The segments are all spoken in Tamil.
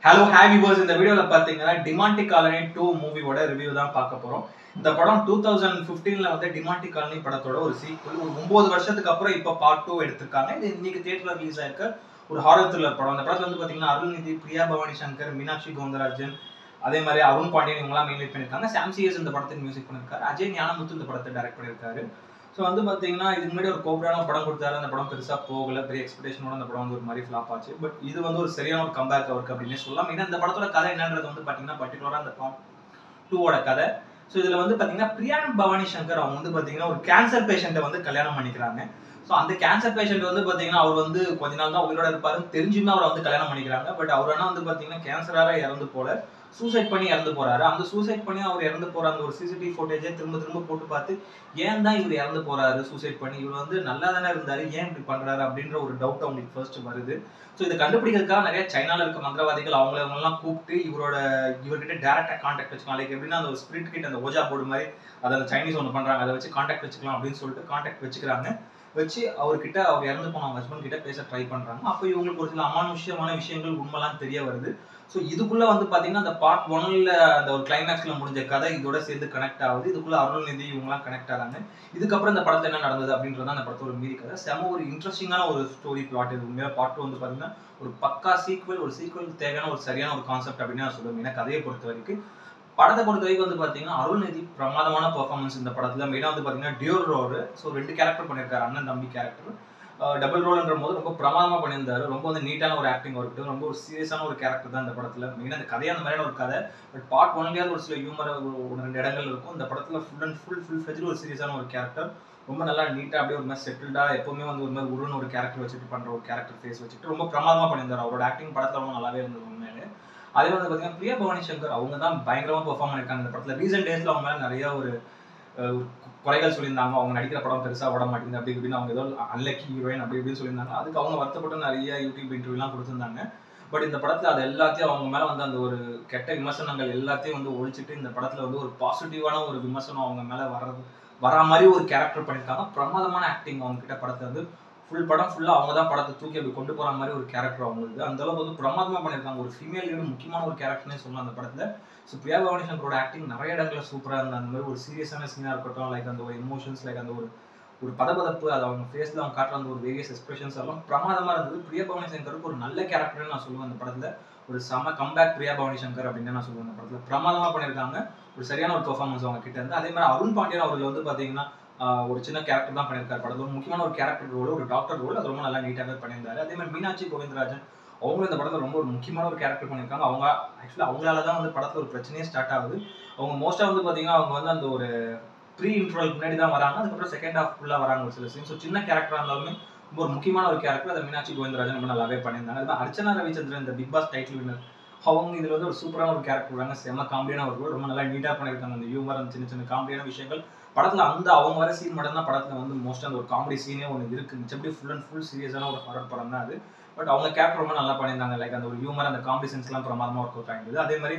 ஹலோ வியூவர்ஸ், இந்த வீடியோவில் பார்த்தீங்கன்னா டிமாண்டி காலனி 2 மூவியோட ரிவ்யூ தான் பார்க்க போகிறோம். இந்த படம் 2015ல் வந்து டிமாண்டி காலனி படத்தோட ஒரு சீக்வல். ஒரு 9 வருஷத்துக்கு அப்புறம் இப்போ பார்ட் 2 எடுத்திருக்காங்க. இது இன்னைக்கு தியேட்டரில் ரிலீஸ் ஆயிருக்க ஒரு ஹாரர் த்ரில்லர் படம். இந்த படத்தில் வந்து பார்த்தீங்கன்னா அருள்நிதி, பிரியா பவானி சங்கர், மீனாட்சி கவுந்தராஜன், அதே மாதிரி அருண் பாண்டியன் இவங்கெல்லாம் மெயின் லீட் பண்ணியிருக்காங்க. சாம் சிஎஸ் இந்த படத்துக்கு மியூசிக் பண்ணியிருக்காரு. அஜய் ஞானமுத்து இந்த படத்தை டைரக்ட் பண்ணியிருக்காரு. ஸோ வந்து பார்த்தீங்கன்னா இதுக்கு முன்னாடி ஒரு கோப்ரான படம் கொடுத்தாரு. அந்த படம் பெருசாக போகல, பெரிய எக்ஸ்பெக்டேஷனோட அந்த படம் வந்து ஒரு மாதிரி ஃப்ளாப் ஆச்சு. பட் இது வந்து ஒரு சரியான ஒரு கம்பேக் அவருக்கு அப்படின்னே சொல்லலாம். ஏன்னா இந்த படத்தோட கதை என்னன்றது வந்து பார்த்தீங்கன்னா பர்டிகுலராக அந்த பார்ட் 2ஓட கதை. ஸோ இதில் வந்து பார்த்தீங்கன்னா பிரியா பவானி சங்கர் அவங்க வந்து பார்த்தீங்கன்னா ஒரு கேன்சர் பேஷண்ட்டை வந்து கல்யாணம் பண்ணிக்கிறாங்க. ஸோ அந்த கேன்சர் பேஷண்ட் வந்து பார்த்தீங்கன்னா அவர் வந்து கொஞ்ச நாள் தான் உயிரோட இருப்பாருன்னு தெரிஞ்சுமே அவரை வந்து கல்யாணம் பண்ணிக்கிறாங்க. பட் அவர் ஆனால் வந்து பார்த்தீங்கன்னா கேன்சராக இறந்து போல சூசைட் பண்ணி இறந்து போறாரு. அந்த சூசைட் பண்ணி அவர் இறந்து போற அந்த ஒரு சிசிடிவி ஃபுட்டேஜை திரும்ப போட்டு பார்த்து ஏன் தான் இவர் இறந்து போறாரு சூசைட் பண்ணி, இவர் வந்து நல்லா தானே இருந்தாரு, ஏன் இப்படி பண்றாரு அப்படின்ற ஒரு டவுட் அவங்களுக்கு ஃபர்ஸ்ட் வருது. ஸோ இதை கண்டுபிடிக்கிறதுக்காக நிறைய சைனால இருக்க மந்திரவாதிகள் அவங்களெல்லாம் கூப்பிட்டு இவர்கிட்ட டேரக்டா கான்டாக்ட் வச்சுக்கலாம். லைக் எப்படின்னா அந்த ஒரு ஸ்பிரிட் கிட்ட அந்த ஓஜா போர்டு மாதிரி அதை அந்த சைனீஸ் ஒன்று பண்றாங்க, அதை வச்சு கான்டாக்ட் வச்சுக்கலாம் அப்படின்னு சொல்லிட்டு கான்டாக்ட் வச்சுக்கிறாங்க. வச்சு அவர்கிட்ட அவர் இறந்து போன அவங்க ஹஸ்பண்ட் கிட்ட பேச ட்ரை பண்றாங்க. அப்போ இவங்களுக்கு ஒரு சில அமானுஷ்யமான விஷயங்கள் உண்மைலாம் தெரிய வருது. ஸோ இதுக்குள்ள வந்து பாத்தீங்கன்னா அந்த பார்ட் 1ல அந்த ஒரு கிளைமேக்ஸ்ல முடிஞ்ச கதை இதோட சேர்ந்து கனெக்ட் ஆகுது. இதுக்குள்ள அருள்நிதி இவங்கலாம் கனெக்ட் ஆகிறாங்க. இதுக்கப்புறம் இந்த படத்துல என்ன நடந்தது அப்படின்றது அந்த படத்தோட மீதி கதை. செம ஒரு இன்ட்ரெஸ்டிங்கான ஒரு ஸ்டோரி பிளாட். இது உண்மையில பார்ட் 2 வந்து பாத்தீங்கன்னா ஒரு பக்கா சீக்வல். ஒரு சீக்வலுக்கு தேவையான ஒரு சரியான ஒரு கான்செப்ட் அப்படின்னு நான் சொல்லுவேன். ஏன்னா கதையை பொறுத்த வரைக்கும் படத்தை பொறுத்த வரைக்கும் வந்து பாத்தீங்கன்னா அருள்நிதி பிரமாதமான பெர்ஃபார்மன்ஸ் இந்த படத்துல. மெயினா வந்து பாத்தீங்கன்னா டியூர் ரோல். ஸோ 2 கேரக்டர் பண்ணியிருக்காரு, அண்ணன் தம்பி கேரக்டர். டபுள் ரோல்ன்ற போது ரொம்ப பிரமாதமா பண்ணியிருந்தாரு. ரொம்ப வந்து நீட்டான ஒரு ஆக்டிங் ஒர்க், ரொம்ப ஒரு சீரியஸான ஒரு கேரக்டர் தான் இந்த படத்துல. மெயினா அந்த கதையா அந்த மாதிரியான ஒரு கதை. பட் பார்ட் 1லயாவது ஒரு சில ஹியூமர் ஒரு 2 இடங்கள் இருக்கும். இந்த படத்துல ஃபுல் அண்ட் ஃபுல் ஃபிளெஜ்டு ஒரு சீரியஸான ஒரு கேரக்டர். ரொம்ப நல்லா நீட்டா அப்படியே ஒரு மாதிரி செட்டில்டா எப்பவுமே வந்து ஒரு மாதிரி உருன்னு ஒரு கேரக்டர் வச்சுட்டு பண்ற ஒரு கேரக்டர் ஃபேஸ் வச்சுட்டு ரொம்ப பிரமாதமா பண்ணியிருந்தாரு. அவரோட ஆக்டிங் படத்துல ரொம்ப நல்லாவே இருந்தது உண்மையிலே. அதே வந்து பாத்தீங்கன்னா பிரியா பவானி சங்கர் அவங்க தான் பயங்கரமா பெர்ஃபார்ம் பண்ணியிருக்காங்க இந்த படத்துல. ரீசெண்ட் டேஸ்ல அவங்க மேல நிறைய ஒரு குறைகள் சொல்லியிருந்தாங்க. அவங்க நடிக்கிற படம் பெருசா ஓட மாட்டேங்குது அப்படி இப்படின்னு அவங்க ஏதோ அன்லக்கி ஹீரோயின் அப்படி இப்படின்னு சொல்லியிருந்தாங்க. அதுக்கு அவங்க வருத்தப்பட்டு நிறைய யூடியூப் இன்டர்வியூலாம் கொடுத்திருந்தாங்க. பட் இந்த படத்துல அது எல்லாத்தையும் அவங்க மேல வந்து அந்த ஒரு கெட்ட விமர்சனங்கள் எல்லாத்தையும் வந்து ஒழிச்சிட்டு இந்த படத்துல வந்து ஒரு பாசிட்டிவான ஒரு விமர்சனம் அவங்க மேல வரா மாதிரி ஒரு கேரக்டர் பண்ணியிருக்காங்க. பிரமாதமான ஆக்டிங் அவங்க கிட்ட. படத்துல வந்து ஃபுல் படம் ஃபுல்லா அவங்க தான் படத்தை தூக்கி அப்படி கொண்டு போற மாதிரி ஒரு கேரக்டர் அவங்களுக்கு. அந்த அளவுக்கு வந்து பிரமாதமா பண்ணியிருக்காங்க. ஒரு ஃபீமேல் லீடு முக்கியமான ஒரு கேரக்டர்னே சொல்லலாம் அந்த படத்துல. ஸோ பிரியா பவானி சங்கரோட ஆக்டிங் நிறைய இடங்களில் சூப்பராக இருந்தது. அந்த மாதிரி ஒரு சீரியஸான சீனாக இருக்கட்டும், லைக் அந்த ஒரு எமோஷன்ஸ், லைக் அந்த ஒரு பதபதப்பு, அது அவங்க ஃபேஸில் அவங்க காட்டுற அந்த ஒரு வேரியஸ் எக்ஸ்பிரஷன்ஸ் எல்லாம் பிரமாதமாக இருந்தது. பிரியா பவானி சங்கருக்கு ஒரு நல்ல கேரக்டர்னு நான் சொல்லுவேன் அந்த படத்தில். ஒரு செம கம்பேக் பிரியா பவானி சங்கர் அப்படின்னு நான் சொல்லுவேன் அந்த படத்தில். பிரமாதமாக பண்ணியிருக்காங்க. ஒரு சரியான ஒரு பெர்ஃபார்மன்ஸ் அவங்க கிட்ட இருந்து. அதே மாதிரி அருண் பாண்டியன் அவர்கள் வந்து பார்த்தீங்கன்னா ஒரு சின்ன கேரக்டர் தான் பண்ணியிருக்காரு படத்தில். ஒரு முக்கியமான ஒரு கேரக்டர் ரோல், ஒரு டாக்டர் ரோல், அது ரொம்ப நல்லா நீட்டாகவே பண்ணியிருந்தாரு. அதே மாதிரி மீனாட்சி கோவிந்தராஜன் அவங்களும் இந்த படத்தில் ரொம்ப ஒரு முக்கியமான ஒரு கேரக்டர் பண்ணியிருக்காங்க. அவங்க ஆக்சுவலி அவங்களால தான் வந்து படத்தில் ஒரு பிரச்சனையே ஸ்டார்ட் ஆகுது. அவங்க மோஸ்ட்டாக வந்து பார்த்தீங்கன்னா அவங்க வந்து அந்த ஒரு ப்ரீ இன்ட்ரோலுக்கு முன்னாடி தான் வராங்க. அதுக்கப்புறம் செகண்ட் ஹாஃப் ஃபுல்லாக வராங்க ஒரு சில சீன். ஸோ சின்ன கேரக்டராக இருந்தாலுமே ரொம்ப ஒரு முக்கியமான ஒரு கேரக்டர். அதை மீனாட்சி கோவிந்தராஜன் ரொம்ப நல்லாவே பண்ணியிருந்தாங்க. அதுதான் அர்ச்சனா ரவிச்சந்திரன், இந்த பிக் பாஸ் டைட்டில் வின்னர், அவங்க இதில் வந்து ஒரு சூப்பரான ஒரு கேரக்டர் வராங்க. செம்ம காமெடியான ஒரு ரோல். ரொம்ப நல்லா நீட்டாக பண்ணியிருக்காங்க. அந்த ஹியூமர், அந்த சின்ன சின்ன காமெடியான விஷயங்கள் படத்தில் அந்த அவங்க வர சீன் மட்டும் தான் படத்தில் வந்து மோஸ்ட்டாக அந்த ஒரு காமெடி சீனே ஒன்று இருக்குது. மிச்சப்படி ஃபுல் அண்ட் ஃபுல் சீரியஸான ஒரு ஹாரர் படம் தான் அது. பட் அவங்க கேரக்டர் ரொம்ப நல்லா பண்ணியிருந்தாங்க. லைக் அந்த ஒரு ஹியூமர், அந்த காமெடி சென்ஸ்லாம் பிரமாதமாக ஒர்க் அவுட் ஆகிடுது. அதே மாதிரி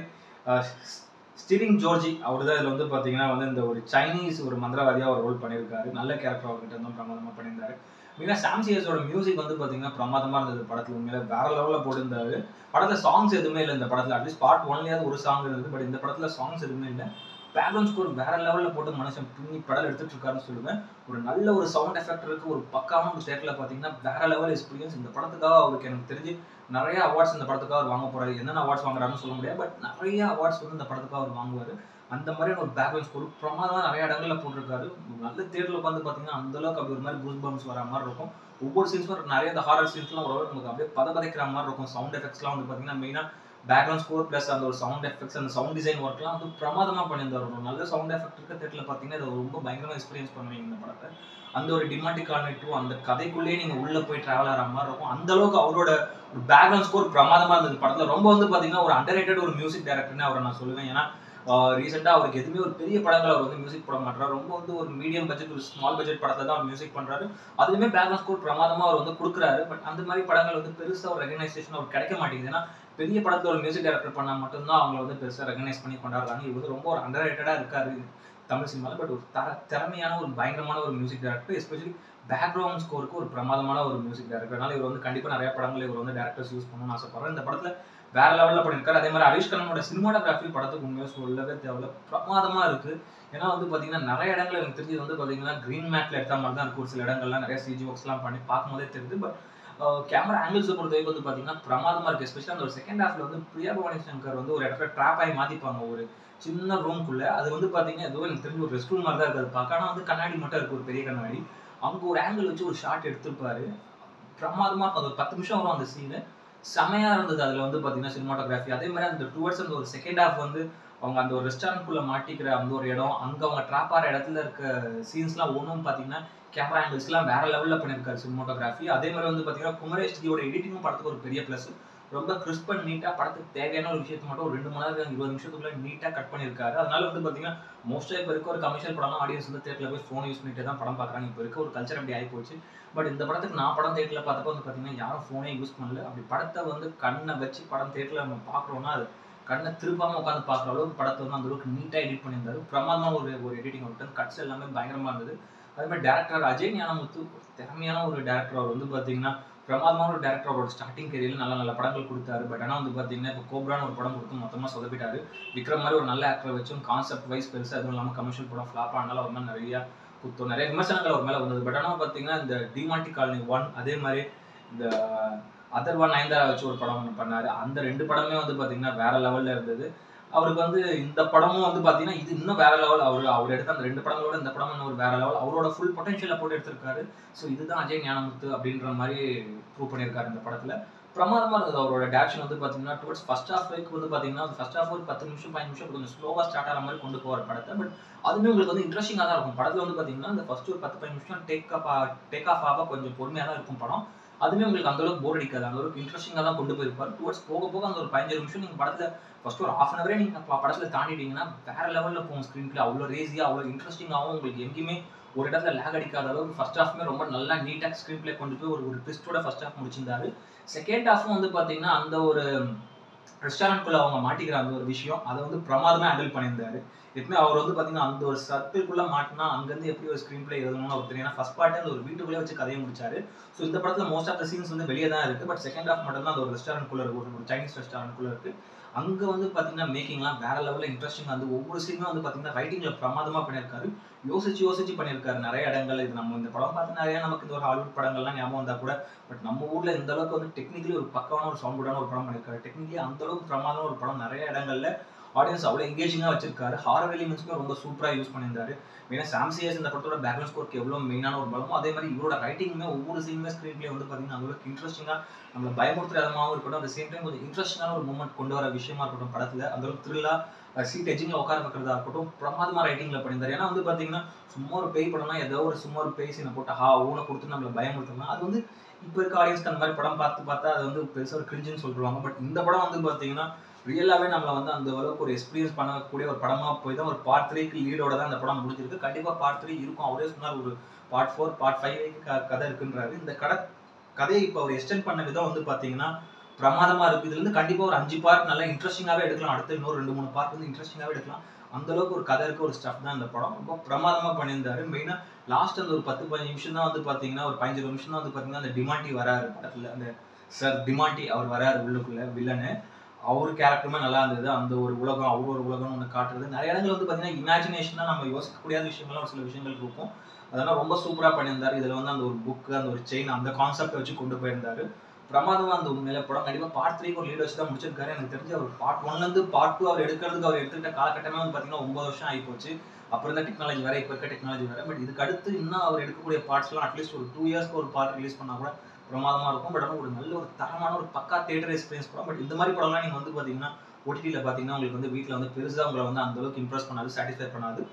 ஸ்டீலிங் ஜோர்ஜி அவர் தான் இதில் வந்து பார்த்தீங்கன்னா வந்து இந்த ஒரு சைனீஸ் ஒரு மந்திரவாதியாக ஒரு ரோல் பண்ணியிருக்காரு. நல்ல கேரக்டர் அவர்கிட்ட இருந்தும் பிரமாதமாக பண்ணியிருந்தாரு. மெயினாக சாம் சிஎஸோட மியூசிக் வந்து பார்த்தீங்கன்னா பிரமாதமாக இருந்தது படத்தில். உண்மையில வேற லெவலில் போட்டிருந்தாரு. படத்தில் சாங்ஸ் எதுவுமே இல்லை இந்த படத்தில். அட்லீஸ்ட் பார்ட் 1லயாவது ஒரு சாங் இருந்தது. பட் இந்த படத்தில் சாங்ஸ் எதுவுமே இல்லை. பேக்ரவுண்ட் ஸ்கோர் வேற லெவலில் போட்டு மனுஷன் பின்னி படம் எடுத்துட்டு இருக்காருன்னு சொல்லுவேன். ஒரு நல்ல ஒரு சவுண்ட் எஃபெக்ட் இருக்கு. ஒரு பக்காவான ஒரு ஸ்டேட்டில் பார்த்தீங்கன்னா வேற லெவல் எக்ஸ்பீரியன்ஸ். இந்த படத்துக்காக அவருக்கு எனக்கு தெரிஞ்சு நிறைய அவார்ட்ஸ் இந்த படத்துக்காக அவர் வாங்க போறாரு. என்னென்ன அவார்ட்ஸ் வாங்குறாருன்னு சொல்ல முடியாது. பட் நிறைய அவார்ட்ஸ் வந்து இந்த படத்துக்காக அவர் வாங்குவார். அந்த மாதிரியான ஒரு பேக்ரவுண்ட் ஸ்கோர் பிரமாதமாக நிறைய இடங்களில் போட்டிருக்காரு. நல்ல தேட்டரில் உட்காந்து பார்த்தீங்கன்னா அந்த அளவுக்கு அப்படி ஒரு மாதிரி கூஸ் பம்ப்ஸ் வர மாதிரி இருக்கும். ஒவ்வொரு சீன்ஸும் நிறைய இந்த ஹாரர் சீன்ஸ்லாம் ஒரு நமக்கு அப்படியே பதபதைக்கிற மாதிரி இருக்கும். சவுண்ட் எஃபெக்ட்ஸ்லாம் வந்து பார்த்தீங்கன்னா மெயினாக பேக்ரவுண்ட் ஸ்கோர் ப்ளஸ் அந்த ஒரு சவுண்ட் எஃபெக்ட்ஸ், அந்த சவுண்ட் டிசைன் ஒர்க்லாம் வந்து பிரமாதமாக பண்ணியிருந்தார். ஒரு நல்ல சவுண்ட் எஃபெக்ட் இருக்க தேட்டரில் பார்த்தீங்கன்னா இதை ரொம்ப பயங்கரமாக எக்ஸ்பீரியன்ஸ் பண்ணுவீங்க இந்த படத்தை. அந்த ஒரு டிமாண்டி காலனி 2 அந்த கதைக்குள்ளேயே நீங்கள் உள்ளே போய் ட்ராவல் ஆகிற மாதிரி இருக்கும். அந்த அளவுக்கு அவரோட ஒரு பேக்ரவுண்ட் ஸ்கோர் பிரமாதமாக இருந்தது படத்தில். ரொம்ப வந்து பார்த்தீங்கன்னா ஒரு அண்டர்ரேட்டட் ஒரு மியூசிக் டைரக்டர்னு அவரை நான் சொல்லுவேன். ஏன்னா ரீசெண்டாக அவருக்கு எதுவுமே ஒரு பெரிய படங்கள் அவர் வந்து மியூசிக் போட மாட்டார். ரொம்ப வந்து ஒரு மீடியம் பட்ஜெட், ஒரு ஸ்மால் பட்ஜெட் படத்தை தான் அவர் மியூசிக் பண்ணுறாரு. அதுலேயுமே பேக்ரவுண்ட் ஸ்கோர் பிரமாதமாக அவர் வந்து கொடுக்குறாரு. பட் அந்த மாதிரி படங்கள் வந்து பெருசாக ஒரு ரெகனைசேஷன் அவர் கிடைக்க மாட்டேங்குது. ஏன்னா பெரிய படத்தில் ஒரு மியூசிக் டைரக்டர் பண்ணால் மட்டும்தான் அவங்கள வந்து பெருசாக ரெகனைஸ் பண்ணி கொண்டாடுறாங்க. இது வந்து ரொம்ப ஒரு அண்டர்ரேட்டடாக இருக்காரு தமிழ் சினிமாவில். பட் ஒரு திறமையான ஒரு பயங்கரமான ஒரு மியூசிக் டைரக்டர். எஸ்பெஷலி பேக்ரவுண்ட் ஸ்கோருக்கு ஒரு பிரமாதமான ஒரு மியூசிக் டைரக்டர். அதனால இவர் வந்து கண்டிப்பா நிறைய படங்கள் இவர் வந்து டைரக்டர்ஸ் யூஸ் பண்ணணும்னு ஆசைப்படுறேன். இந்த படத்துல வேற லெவல்ல பண்ணியிருக்காரு. அதே மாதிரி ஹரிஷ் கண்ணனோட சினிமாட்டோகிராஃபி படத்துக்கு உண்மையா சொல்லவே தேவையில்ல. பிரமாதமா இருக்கு. ஏன்னா வந்து பாத்தீங்கன்னா நிறைய இடங்கள் எனக்கு தெரிஞ்சு வந்து பாத்தீங்கன்னா கிரீன் மேட்ல எடுத்த மாதிரி தான் இருக்கு. ஒரு சில இடங்கள்லாம் நிறைய சிஜி ஒர்க்ஸ்லாம் பண்ணி பார்க்கும்போதே தெரியுது. பட் கேமரா ஆங்கிள்ஸ் பொறுத்தவரைக்கும் வந்து பாத்தீங்கன்னா பிரமாதமா இருக்கு. எஸ்பெஷலா அந்த ஒரு செகண்ட் ஹாஃப்ல வந்து பிரியா பவானி சங்கர் வந்து ஒரு இடத்துல ட்ராப் ஆகி மாத்திப்பாங்க ஒரு சின்ன ரூம்குள்ள. அது வந்து பாத்தீங்கன்னா ஏதோ எனக்கு தெரிஞ்சு ஒரு ரெஸ்ட் ரூம் மாதிரி தான் இருக்கு. அது பார்க்க ஆனா வந்து கண்ணாடி மட்டும் இருக்கு, ஒரு பெரிய கண்ணாடி. அங்க ஒரு ஆங்கிள் வச்சு ஒரு ஷாட் எடுத்திருப்பாரு. பிரமாதமா இருக்கும். அது ஒரு 10 நிமிஷம் வரும் அந்த சீனு. செமையா இருந்தது. அதுல வந்து பாத்தீங்கன்னா சினிமாட்டோகிராஃபி. அதே மாதிரி அந்த டுவர்ட்ஸ் அந்த ஒரு செகண்ட் ஹாஃப் வந்து அவங்க அந்த ஒரு ரெஸ்டாரண்ட்குள்ள மாட்டிக்கிற அந்த ஒரு இடம், அங்க அவங்க ட்ராப் ஆற இடத்துல இருக்க சீன்ஸ்லாம் ஒவ்வொன்னும் பாத்தீங்கன்னா கேமரா ஆங்கிள்ஸ்லாம் வேற லெவல்ல பண்ணியிருக்காரு சினிமாட்டோகிராஃபி. அதே மாதிரி வந்து பாத்தீங்கன்னா குமரேஷ் ஜியோட எடிட்டிங்கும் படத்துக்கு ஒரு பெரிய பிளஸ். ரொம்ப கிறிஸ்ப் அண்ட் நீட்டா படத்துக்கு தேவையான ஒரு விஷயத்தை மட்டும் ஒரு 2 மணி நேரம் 20 நிமிஷத்துக்குள்ள நீட்டா கட் பண்ணியிருக்காரு. அதனால வந்து பாத்தீங்கன்னா மோஸ்டா இப்ப இருக்க ஒரு கமர்ஷியல் படம்லாம் ஆடியன்ஸ் வந்து தியேட்டர்ல போய் ஃபோன் யூஸ் பண்ணிட்டே தான் படம் பார்க்குறாங்க. இப்ப இருக்க ஒரு கல்ச்சர் அப்படி ஆகி போச்சு. பட் இந்த படத்துக்கு நான் படம் தியேட்டர்ல பார்த்தப்போ வந்து பாத்தீங்கன்னா யாரும் ஃபோனே யூஸ் பண்ணல. அப்படி படத்தை வந்து கண்ணை வச்சு படம் தியேட்டர்ல நம்ம பார்க்குறோம்னா அது கண்ணை திருப்பாம உட்காந்து பார்க்குற அளவுக்கு படத்தை வந்து அந்த அளவுக்கு நீட்டா எடிட் பண்ணியிருந்தாரு. பிரமாதமா ஒரு எடிட்டிங் ஒர்க், கட்ஸ் எல்லாமே பயங்கரமா இருந்தது. அதே மாதிரி டேரக்டர் அஜய் ஞானமுத்து திறமையான ஒரு டேரக்டர். அவர் வந்து பாத்தீங்கன்னா பிரமாதமான ஒரு டேரக்டர். அவரோட ஸ்டார்டிங் கரியர்ல நல்ல நல்ல படங்கள் கொடுத்தாரு. பட் ஆனால் வந்து பாத்தீங்கன்னா இப்போ கோப்ரான்னு ஒரு படம் கொடுத்து மொத்தமா சொதப்பிட்டாரு. விக்ரம் மாதிரி ஒரு நல்ல ஆக்டரை வச்சும் கான்செப்ட் வைஸ் பெருசா எதுவும் இல்லாமல் கமர்ஷியல் படம் ஃபிளாப் ஆனாலும் அவர் மேலே நிறைய குத்தம், நிறைய விமர்சனங்கள் அவர் மேலே வந்தது. பட் ஆனால் பார்த்தீங்கன்னா இந்த டிமாண்டி காலனி 1, அதே மாதிரி இந்த அதர்வா நயன்தாரா வச்சு ஒரு படம் ஒன்று பண்ணாரு. அந்த 2 படமே வந்து பாத்தீங்கன்னா வேற லெவல்ல இருந்தது. அவருக்கு வந்து இந்த படமும் வந்து பாத்தீங்கன்னா இது இன்னும் வேற லெவல். அவர் எடுத்த அந்த 2 படங்களோட இந்த படம் இன்னும் ஒரு வேற லெவல். அவரோட ஃபுல் பொட்டன்ஷியலை போட்டு எடுத்திருக்காரு. ஸோ இதுதான் அஜய் ஞானமுத்து அப்படின்ற மாதிரி ப்ரூவ் பண்ணியிருக்காரு இந்த படத்துல. பிரமாதமா இருந்தது. அவரோட டேரக்ஷன் வந்து பாத்தீங்கன்னா டுவர்ட்ஸ் ஃபர்ஸ்ட் ஹாஃப் வரைக்கும் வந்து பாத்தீங்கன்னா ஃபர்ஸ்ட் ஹாஃப் ஒரு 10 நிமிஷம் 15 நிமிஷம் கொஞ்சம் ஸ்லோவா ஸ்டார்ட் ஆகிற மாதிரி கொண்டு போவார் படத்தை. பட் அதுவுமே உங்களுக்கு வந்து இன்ட்ரெஸ்டிங்காக தான் இருக்கும். படத்துல வந்து பாத்தீங்கன்னா இந்த ஃபர்ஸ்ட் ஒரு 10-15 நிமிஷம் டேக் ஆஃப் ஆக கொஞ்சம் பொறுமையாக தான் இருக்கும் படம். அதுவுமே உங்களுக்கு அந்த அளவுக்கு போர் அடிக்காது. அந்த அளவுக்கு இன்ட்ரெஸ்டிங்காக தான் கொண்டு போயிருப்பாரு. டுவர்ட்ஸ் போக போக அந்த ஒரு 15 நிமிஷம் நீங்க படத்துல ஃபர்ஸ்ட் ஒரு ஹாஃப் அன் அவரே நீங்க படத்துல தாண்டிட்டீங்கன்னா வேற லெவல்ல போகும். ஸ்கிரீன் பிளே அவ்வளோ ரேசியா அவ்வளோ இன்ட்ரெஸ்டிங்காகவும் உங்களுக்கு எங்கேயுமே ஒரு இடத்துல லேக் அடிக்காத அளவுக்கு ஃபர்ஸ்ட் ஹாஃப்மே ரொம்ப நல்லா நீட்டா ஸ்கிரீன் பிளே கொண்டு போய் ஒரு ட்விஸ்டோட ஃபர்ஸ்ட் ஹாஃப் முடிச்சிருந்தாரு. செகண்ட் ஹாஃபும் வந்து பாத்தீங்கன்னா அந்த ஒரு ரெஸ்டாரண்ட்குள்ள அவங்க மாட்டிக்கிற அந்த ஒரு விஷயம் அதை வந்து பிரமாதமா ஹேண்டில் பண்ணியிருந்தாரு. எப்பவுமே அவர் வந்து பாத்தீங்கன்னா அந்த ஒரு சர்க்கிள்குள்ள மாட்டினா அங்கிருந்து எப்படி ஒரு ஸ்கிரீன் பிளே எழுதணும்னு அவர் தெரியும். ஏன்னா ஃபர்ஸ்ட் பார்ட் அந்த ஒரு வீட்டுக்குள்ளே வச்சு கதையை முடிச்சாரு. ஸோ இந்த படத்துல மோஸ்ட் ஆஃப் த சீன்ஸ் வந்து வெளியே தான் இருக்கு. பட் செகண்ட் ஹாஃப் மட்டும் தான் அந்த ஒரு ரெஸ்டாரண்ட்குள்ள இருக்கு, ஒரு சைனீஸ் ரெஸ்டாரண்ட்குள்ள இருக்கு. அங்க வந்து பாத்தீங்கன்னா மேக்கிங்லாம் வேற லெவல்ல இன்ட்ரெஸ்டிங். வந்து ஒவ்வொரு சீனுமே வந்து பாத்தீங்கன்னா ரைட்டிங்ல பிரமாதமா பண்ணியிருக்காரு. யோசிச்சு பண்ணியிருக்காரு நிறைய இடங்கள். இது நம்ம இந்த படம் பார்த்து நிறைய நமக்கு இந்த ஒரு ஹாலிவுட் படங்கள்லாம் ஞாபகம் வந்தா கூட பட் நம்ம ஊர்ல இந்த அளவுக்கு வந்து டெக்னிக்கலி ஒரு பக்கமான ஒரு சவுண்டான ஒரு படம் பண்ணியிருக்காரு. டெக்னிக்கலி அந்த அளவுக்கு பிரமாதமான ஒரு படம். நிறைய இடங்கள்ல ஆடியன்ஸ் அவ்வளோ எங்கேஜிங்கா வச்சிருக்காரு. ஹாரர் எலிமெண்ட்ஸ்மே ரொம்ப சூப்பரா யூஸ் பண்ணியிருந்தாரு. மெயினா சாம் சிஎஸ் இந்த படத்தோட பேக்ரவுண்ட் ஸ்கோருக்கு எவ்வளோ மெயினான ஒரு பலமோ அதே மாதிரி இவரோட ரைட்டிங்குமே ஒவ்வொரு சீனுமே ஸ்கிரீன் பிளே வந்து பாத்தீங்கன்னா அந்த அளவுக்கு இன்ட்ரெஸ்டிங்கா நம்மளை பயமுறுத்துற விதமாகவும் இருக்கட்டும், அந்த சேம் டைம் கொஞ்சம் இன்ட்ரெஸ்டிங்கான ஒரு மூமெண்ட் கொண்டு வர விஷயமா இருக்கட்டும் படத்துல அந்த அளவுக்கு த்ரில்லா சீட் எஜிங்ல உட்கார வைக்கிறதா இருக்கட்டும் பிரமாதமா ரைட்டிங்ல பண்ணியிருந்தாரு. ஏன்னா வந்து பாத்தீங்கன்னா சும்மா ஒரு பேய் படம்னா ஏதோ ஒரு சும்மா ஒரு பேய் சீனை போட்டு ஊனை கொடுத்து நம்மளை பயமுறுத்தலாம். அது வந்து இப்போ இருக்க ஆடியன்ஸ்க்கு அந்த மாதிரி படம் பார்த்தா அது வந்து பெருசாக ஒரு கிரிஞ்சுன்னு சொல்லிடுவாங்க. பட் இந்த படம் வந்து பார்த்தீங்கன்னா ரியலாகவே நம்மளை வந்து அந்த அளவுக்கு ஒரு எக்ஸ்பீரியன்ஸ் பண்ணக்கூடிய ஒரு படமாக போய் தான் ஒரு பார்ட் 3க்கு லீடோட தான் அந்த படம் முடிஞ்சிருக்கு. கண்டிப்பாக பார்ட் 3 இருக்கும். அவரே சொன்னார் ஒரு பார்ட் 4 பார்ட் 5 கதை இருக்குன்றாரு. இந்த கதையை இப்போ அவர் எக்ஸ்டெண்ட் பண்ண விதம் வந்து பார்த்தீங்கன்னா பிரமாதமா இருக்கு. இதுல இருந்து கண்டிப்பா ஒரு 5 பார்ட் நல்லா இன்ட்ரெஸ்டிங்காவே எடுக்கலாம். அடுத்து இன்னொரு 2-3 பார்ட் வந்து இன்ட்ரெஸ்டிங்காவே எடுக்கலாம். அந்த அளவுக்கு ஒரு கதை இருக்க ஒரு ஸ்டஃப் தான் இந்த படம். ரொம்ப பிரமாதமா பண்ணியிருந்தாரு. மெயினா லாஸ்ட் அந்த ஒரு 10-15 நிமிஷம் தான் வந்து பாத்தீங்கன்னா ஒரு 15 நிமிஷம் தான் வந்து பாத்தீங்கன்னா அந்த டிமாண்டி வராரு படத்துல. அந்த சார் டிமாண்டி அவர் வராரு உள்ளுக்குள்ள வில்லனு. அவர் கேரக்டருமே நல்லா இருந்தது. அந்த ஒரு உலகம் அவர் ஒரு உலகம்னு ஒன்று காட்டுறது. நிறைய இடங்கள் வந்து பாத்தீங்கன்னா இமேஜினேஷனா நம்ம யோசிக்கக்கூடிய விஷயங்கள்லாம் ஒரு சில விஷயங்கள் இருக்கும். அதெல்லாம் ரொம்ப சூப்பரா பண்ணியிருந்தாரு. இதுல வந்து அந்த ஒரு புக் அந்த ஒரு செயின் அந்த கான்செப்டை வச்சு கொண்டு போயிருந்தாரு. பிரமாதமா அந்த உண்மையில படம். கண்டிப்பா பார்ட் 3க்கு ஒரு லீட் வச்சு தான் முடிச்சிருக்காரு. எனக்கு தெரிஞ்சு அவர் பார்ட் 1ல இருந்து பார்ட் 2 அவர் எடுத்துக்கிட்ட காலகட்டமே வந்து பாத்தீங்கன்னா 9 வருஷம் ஆகி போச்சு. அப்புறம் இந்த டெக்னாலஜி வேற, இப்ப இருக்க டெக்னாலஜி வேற. பட் இதுக்கு அடுத்து இன்னும் அவர் எடுக்கக்கூடிய பார்ட்ஸ்லாம் அட்லீஸ்ட் ஒரு 2 இயர்ஸ்க்கு ஒரு பார்ட் ரிலீஸ் பண்ணா கூட பிரமாதமா இருக்கும். பட் ஆனால் ஒரு நல்ல ஒரு தரமான ஒரு பக்கா தியேட்டர் எக்ஸ்பீரியன்ஸ் படம். பட் இந்த மாதிரி படம்லாம் நீங்க வந்து பாத்தீங்கன்னா ஓடிடில பாத்தீங்கன்னா உங்களுக்கு வந்து வீட்டுல வந்து பெருசா உங்களை வந்து அந்த அளவுக்கு இம்ப்ரெஸ் பண்ணாது, சாட்டிஸ்ஃபை பண்ணாது.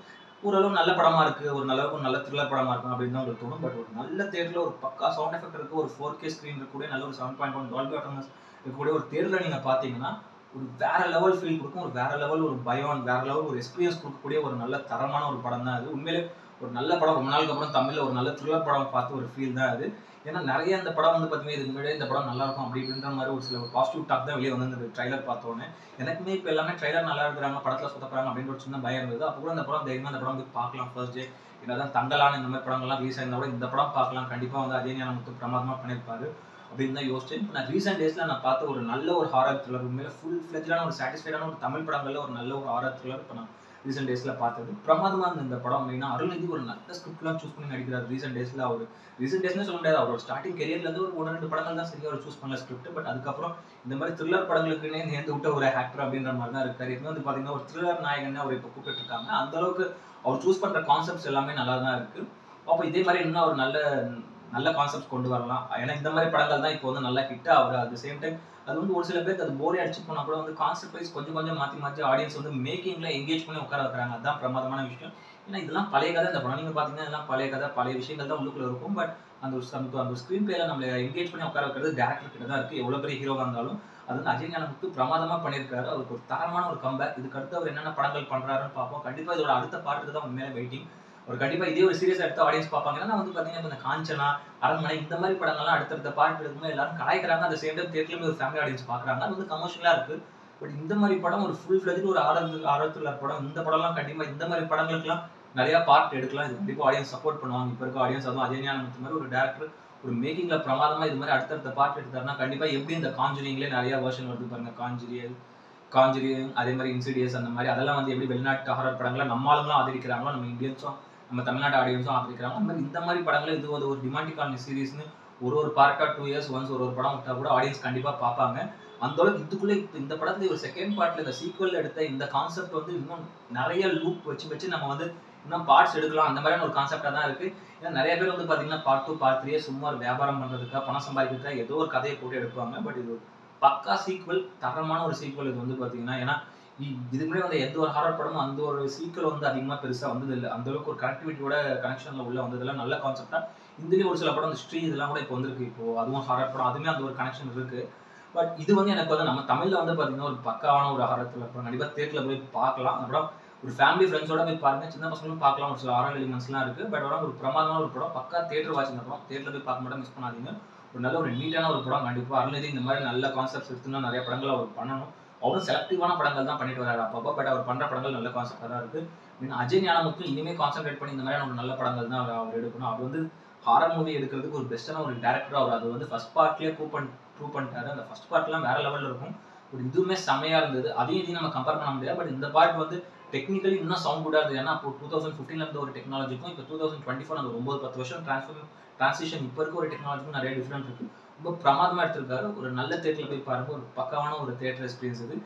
ஓரளவு நல்ல படமா இருக்கு, ஒரு நல்ல த்ரில்லர் படமா இருக்கும் அப்படின்னு தான் உங்களுக்கு தோணும். பட் ஒரு நல்ல தியேட்டர்ல ஒரு பக்கா சவுண்ட் எஃபெக்ட் இருக்கு, ஒரு 4K ஸ்கிரீன் இருக்கக்கூடிய நல்ல ஒரு 7.1 டால்பி அட்மாஸ் இருக்கக்கூடிய ஒரு தியேட்டர்ல நீங்க பாத்தீங்கன்னா ஒரு வேற லெவல் ஃபீல் கொடுக்கும். ஒரு வேற லெவல் ஒரு பயம், வேற லெவல் ஒரு எக்ஸ்பீரியன்ஸ் கொடுக்கக்கூடிய ஒரு நல்ல தரமான ஒரு படம் தான் அது. உண்மையிலே ஒரு நல்ல படம் ரொம்ப நாளுக்கு அப்புறம் தமிழ்ல ஒரு நல்ல த்ரில்லர் படம் பார்த்து ஒரு ஃபீல் தான் அது. ஏன்னா நிறைய இந்த படம் வந்து பார்த்தீங்கன்னா இதுக்கு முன்னாடி இந்த படம் நல்லா இருக்கும் அப்படி இப்படின்ற மாதிரி ஒரு சில பாசிட்டிவ் டாக் தான் வெளியே வந்து ட்ரைலர் பார்த்தோன்னே. எனக்குமே இப்போ எல்லாமே ட்ரைலர் நல்லா இருக்கிறாங்க படத்தில் சுத்தப்படுறாங்க அப்படின்ற ஒரு சின்ன பயம் இருந்தது. அப்போ கூட இந்த படம் தைரியமாக இந்த படம் போய் பார்க்கலாம் ஃபர்ஸ்ட் டே. என்னதான் தங்கலான இந்த மாதிரி படங்கள்லாம் ரிலீஸ் ஆயிருந்தா கூட இந்த படம் பார்க்கலாம் கண்டிப்பாக வந்து அஜய் ஞானமுத்து பிரமாதமாக பண்ணியிருப்பாரு அப்படின்னு தான் யோசிச்சேன். இப்போ நான் ரீசெண்ட் டேஸில் நான் பார்த்த ஒரு நல்ல ஒரு ஹாரர் த்ரில்லர் உண்மையில ஃபுல் ஃப்ளெஜ்டான ஒரு சாட்டிஸ்ஃபைடான ஒரு தமிழ் படங்களில் ஒரு நல்ல ஒரு ஹாரர் த்ரில்லர் இப்போ நான் ரீசெண்ட் டேஸில் பார்த்தது பிரமாதமாக இருந்த இந்த படம். மெயினாக அருள்நிதி ஒரு நல்ல ஸ்கிரிப்ட்லாம் சூஸ் பண்ணி நடிக்கிறார் ரீசெண்ட் டேஸில். அவர் ரீசெண்ட் டேஸ்னு சொல்ல முடியாது, அவரோட ஸ்டார்டிங் கெரியர்லேருந்து ஒரு 1-2 படங்கள் தான் சரியாக அவர் சூஸ் பண்ணல ஸ்கிரிப்ட். பட் அதுக்கப்புறம் இந்த மாதிரி த்ரில்லர் படங்களுக்குன்னே நேர்ந்து விட்ட ஒரு ஆக்டர் அப்படின்ற மாதிரி தான் இருக்காரு. இப்போ வந்து பார்த்தீங்கன்னா ஒரு த்ரில்லர் நாயகன்னு அவர் இப்போ கூப்பிட்டு இருக்காங்க. அந்த அளவுக்கு அவர் சூஸ் பண்ணுற கான்செப்ட்ஸ் எல்லாமே நல்லா தான் இருக்குது. அப்போ இதே மாதிரி இன்னும் ஒரு நல்ல நல்ல கான்செப்ட்ஸ் கொண்டு வரலாம். ஏன்னா இந்த மாதிரி படங்கள் தான் இப்போ வந்து நல்லா ஹிட் ஆகுது. அட் த சேம் டைம் அது வந்து ஒரு சில பேருக்கு அது போரே அடிச்சு போனால் கூட வந்து கான்செப்ட் வைஸ் கொஞ்சம் கொஞ்சம் மாற்றி ஆடியன்ஸ் வந்து மேக்கிங்கில் எங்கேஜ் பண்ணி உட்கார வைக்கிறாங்க. அதுதான் பிரமாதமான விஷயம். ஏன்னா இதெல்லாம் பழைய கதை. இந்த படம் நீங்கள் பார்த்தீங்கன்னா இதெல்லாம் பழைய கதை பழைய விஷயங்கள் தான் உள்ளுக்குள்ள இருக்கும். பட் அந்த ஸ்க்ரீன் பிளேல நம்மளை எங்கேஜ் பண்ணி உட்கார வைக்கிறது டேரக்டர் கிட்ட தான் இருக்குது. எவ்வளோ பெரிய ஹீரோவாக இருந்தாலும் அது வந்து அஜய் ஞானமுத்து பிரமாதமாக பண்ணியிருக்காரு. அவருக்கு ஒரு தரமான ஒரு கம்பேக். இதுக்கு அடுத்து அவர் என்னென்ன படங்கள் பண்ணுறாருன்னு பார்ப்போம். கண்டிப்பாக இதோட அடுத்த பார்ட்டுக்கு தான் உண்மையிலே வெயிட்டிங். ஒரு கண்டிப்பா இதே ஒரு சீரியஸ் எடுத்து ஆடியன்ஸ் பார்ப்பாங்க. ஏன்னா வந்து பாத்தீங்கன்னா இந்த காஞ்சனா, அரண்மனை இந்த மாதிரி படங்கள்லாம் அடுத்தடுத்த பார்ட் எடுக்கும்போது எல்லாரும் கலாய்க்கிறாங்க. அந்த சேம் டைம் தியேட்டர்லயும் ஒரு ஃபேமிலி ஆடியன்ஸ் பாக்குறாங்க. அது வந்து கமர்ஷியலா இருக்கு. பட் இந்த மாதிரி படம் ஒரு ஃபுல் ஃபிளெஜ்ட் ஒரு ஹாரர் த்ரில்லர் படம். இந்த படம்லாம் கண்டிப்பா இந்த மாதிரி படங்களுக்குலாம் நிறைய பார்ட் எடுக்கலாம். இது கண்டிப்பா ஆடியன்ஸ் சப்போர்ட் பண்ணுவாங்க. இப்ப இருக்க ஆடியன்ஸ் அதுவும் அஜய் ஞானமுத்து மாதிரி ஒரு டேரக்டர் ஒரு மேக்கிங்ல பிரமாதமா இது மாதிரி அடுத்தடுத்த பார்ட் எடுத்தாருன்னா கண்டிப்பா எப்படி இந்த காஞ்சரிங்லேயே நிறைய வெர்ஷன் வருது பாருங்க. காஞ்சரிங் அதே மாதிரி இன்சிடியஸ் அந்த மாதிரி அதெல்லாம் வந்து எப்படி வெளிநாட்டு ஹாரர் படங்களை நம்ம ஆளுங்களும் ஆதரிக்கிறாங்களோ நம்ம இந்தியன்ஸும் நம்ம தமிழ்நாட்டு ஆடியன்ஸும் ஆதரிக்கிறாங்க. அந்த மாதிரி இந்த மாதிரி படங்கள் இது ஒரு டிமாண்டிக் காலனி சீரிஸ்னு ஒரு பார்ட்டா 2 இயர்ஸ் ஒன்ஸ் ஒரு படம் விட்டா கூட ஆடியன்ஸ் கண்டிப்பா பார்ப்பாங்க. அந்த அளவுக்கு இதுக்குள்ளே இந்த படத்துல ஒரு செகண்ட் பார்ட்ல இந்த சீக்வல் எடுத்த இந்த கான்செப்ட் வந்து இன்னும் நிறைய லூப் வச்சு நம்ம வந்து இன்னும் பார்ட்ஸ் எடுக்கலாம் அந்த மாதிரியான ஒரு கான்செப்டா தான் இருக்கு. ஏன்னா நிறைய பேர் வந்து பாத்தீங்கன்னா பார்ட் 2 பார்ட் 3 சும்மா ஒரு வியாபாரம் பண்றதுக்கா பணம் சம்பாதிக்கிறதுக்கா ஏதோ ஒரு கதையை போட்டு எடுப்பாங்க. பட் இது பக்கா சீக்வல் தரமான ஒரு சீக்வல் இது வந்து பாத்தீங்கன்னா. ஏன்னா இதுக்கு முன்னாடி வந்து எந்த ஒரு ஹாரர் படமும் அந்த ஒரு சீக்வல் வந்து அதிகமா பெருசா வந்தது இல்லை. அந்த அளவுக்கு ஒரு கனெக்டிவிட்டியோட கனெக்ஷன்ல உள்ள வந்ததுல நல்ல கான்செப்டா. இதுலயும் ஒரு சில படம் இந்த ஸ்ட்ரீ இதெல்லாம் கூட இப்போ வந்திருக்கு. இப்போ அதுவும் ஹாரர் படம் அதுவுமே அந்த ஒரு கனெக்ஷன் இருக்கு. பட் இது வந்து எனக்கு வந்து நம்ம தமிழ்ல வந்து பாத்தீங்கன்னா ஒரு பக்காவான ஒரு ஹாரர் த்ரில்லர் படம். கண்டிப்பா தியேட்டர்ல போய் பார்க்கலாம். அந்த படம் ஒரு ஃபேமிலி ஃப்ரெண்ட்ஸோட போய் பாருங்க. சின்ன பசங்களும் பார்க்கலாம். ஒரு சில ஹாரர் எலிமெண்ட்ஸ்லாம் இருக்கு. பட் ஒரு பிரமாதமான ஒரு படம். பக்கா தியேட்டர் வாட்ச் இந்த படம். தியேட்டர்ல போய் பார்க்க மட்டும் மிஸ் பண்ணாதீங்க. ஒரு நல்ல ஒரு நீட்டான ஒரு படம். கண்டிப்பா அருள்நிதி இந்த மாதிரி நல்ல கான்செப்ட்ஸ் எடுத்துன்னா நிறைய படங்கள் அவர் பண்ணணும். அவரும் செலக்டிவான படங்கள் தான் பண்ணிட்டு வராரு அப்பப்போ. பட் அவர் பண்ற படங்கள் நல்ல கான்செப்டா தான் இருக்கு. அஜய் ஞானமுத்து இனிமே கான்சென்ட்ரேட் பண்ணி இந்த மாதிரியான ஒரு நல்ல படங்கள் தான் அவர் எடுக்கணும். அவர் வந்து ஹாரர் மூவி எடுக்கிறதுக்கு ஒரு பெஸ்ட்டான ஒரு டேரக்டர். அவர் அது வந்து ஃபர்ஸ்ட் பார்ட்லயே ப்ரூவ் பண்ணிட்டாரு. அந்த ஃபர்ஸ்ட் பார்ட்லாம் வேற லெவல்ல இருக்கும். ஒரு இதுவுமே செமையா இருந்தது. அதையும் இதையும் நம்ம கம்பேர் பண்ண முடியாது. பட் இந்த பார்ட் வந்து டெக்னிக்கலி இன்னும் சவுண்ட் குட்டா இருந்தது. ஏன்னா அப்போ 2015ல இருந்த ஒரு டெக்னாலஜிக்கும் இப்போ 2024 அந்த 9-10 வருஷம் டிரான்சிஷன் இப்போ இருக்க ஒரு டெக்னாலஜிக்கும் நிறைய டிஃபரெண்ட் இருக்கு. ரொம்ப பிரமாதமா எடுத்திருக்காரு. ஒரு நல்ல தியேட்டர்ல போய் பாருங்க. ஒரு பக்காவான ஒரு தியேட்டர் எக்ஸ்பீரியன்ஸ் இது.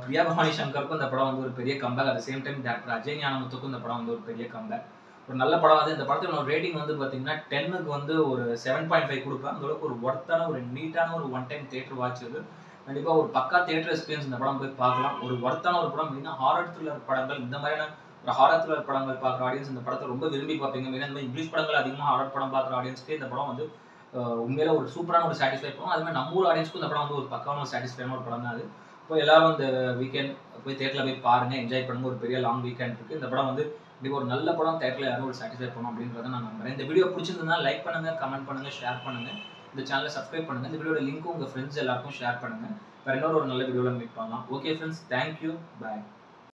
பிரியா பவானி சங்கருக்கும் இந்த படம் வந்து ஒரு பெரிய comeback. At same time doctor Ajay ஞானமுத்துக்கும் இந்த படம் வந்து ஒரு பெரிய கம்பேக். ஒரு நல்ல படம் வந்து இந்த படத்தோட ரேட்டிங் வந்து பாத்தீங்கன்னா 10க்கு வந்து ஒரு 7.5 கொடுப்பேன். அந்த அளவுக்கு ஒரு ஒர்த்தான ஒரு நீட்டான ஒரு ஒன் டைம் தியேட்டர் வாட்ச் இது. கண்டிப்பா ஒரு பக்கா தியேட்டர் எக்ஸ்பீரியன்ஸ் இந்த படம் போய் பார்க்கலாம். ஒரு ஒர்த்தான ஒரு படம். மெயினா ஹாரர் த்ரில்லர் படங்கள் இந்த மாதிரியான ஒரு ஹாரர் த்ரில்லர் படங்கள் பார்க்குற ஆடியன்ஸ் இந்த படத்தை ரொம்ப விரும்பி பார்ப்பீங்க. மெயினா இந்த இங்கிலீஷ் படங்கள் அதிகமாக ஹாரர் படம் பார்க்குற ஆடியன்ஸ்க்கு இந்த படம் வந்து உண்மையில ஒரு சூப்பரான ஒரு சாட்டிஸ்ஃபை பண்ணும். அது மாதிரி நம்ம ஊர் ஆடியன்ஸ்க்கும் இந்த படம் வந்து ஒரு பக்காவான ஒரு சாட்டிஸ்ஃபையான ஒரு படம் தான் அது. இப்போ எல்லாரும் இந்த வீக்கெண்ட் போய் தியேட்டர்ல போய் பாருங்க, என்ஜாய் பண்ணுங்க. ஒரு பெரிய லாங் வீக்கெண்ட் இருக்கு. இந்த படம் வந்து கண்டிப்பா ஒரு நல்ல படம். தியேட்டர்ல யாரும் ஒரு சாட்டிஸ்ஃபை பண்ணும் அப்படின்றத நான் நம்புறேன். இந்த வீடியோ பிடிச்சிருந்தா லைக் பண்ணுங்க, கமெண்ட் பண்ணுங்க, ஷேர் பண்ணுங்க. இந்த சேனலை சப்ஸ்கிரைப் பண்ணுங்க. இந்த வீடியோட லிங்க்கும் உங்க ஃப்ரெண்ட்ஸ் எல்லாருக்கும் ஷேர் பண்ணுங்க. வேற இன்னொரு நல்ல வீடியோல மீட் பண்ணலாம். ஓகே ஃப்ரெண்ட்ஸ், தேங்க்யூ, பாய்.